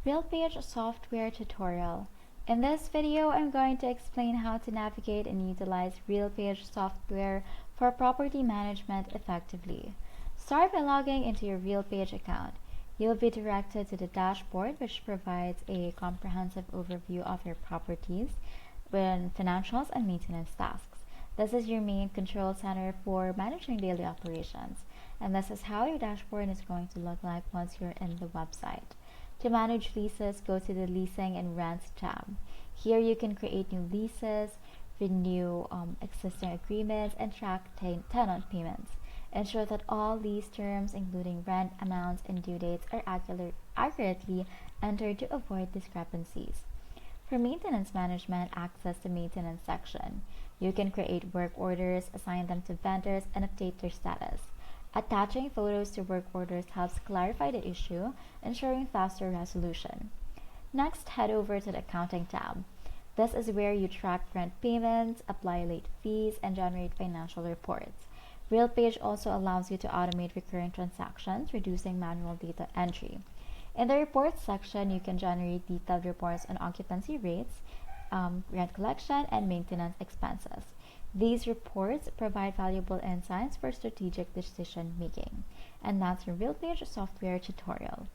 RealPage Software tutorial. In this video, I'm going to explain how to navigate and utilize RealPage software for property management effectively. Start by logging into your RealPage account. You'll be directed to the dashboard, which provides a comprehensive overview of your properties with financials and maintenance tasks. This is your main control center for managing daily operations, and this is how your dashboard is going to look like once you're in the website. To manage leases, go to the Leasing and Rents tab. Here you can create new leases, renew existing agreements, and track tenant payments. Ensure that all lease terms, including rent amounts and due dates, are accurately entered to avoid discrepancies. For maintenance management, access the maintenance section. You can create work orders, assign them to vendors, and update their status. Attaching photos to work orders helps clarify the issue, ensuring faster resolution. Next, head over to the Accounting tab. This is where you track rent payments, apply late fees, and generate financial reports. RealPage also allows you to automate recurring transactions, reducing manual data entry. In the Reports section, you can generate detailed reports on occupancy rates, rent collection, and maintenance expenses. These reports provide valuable insights for strategic decision making. And that's your RealPage software tutorial.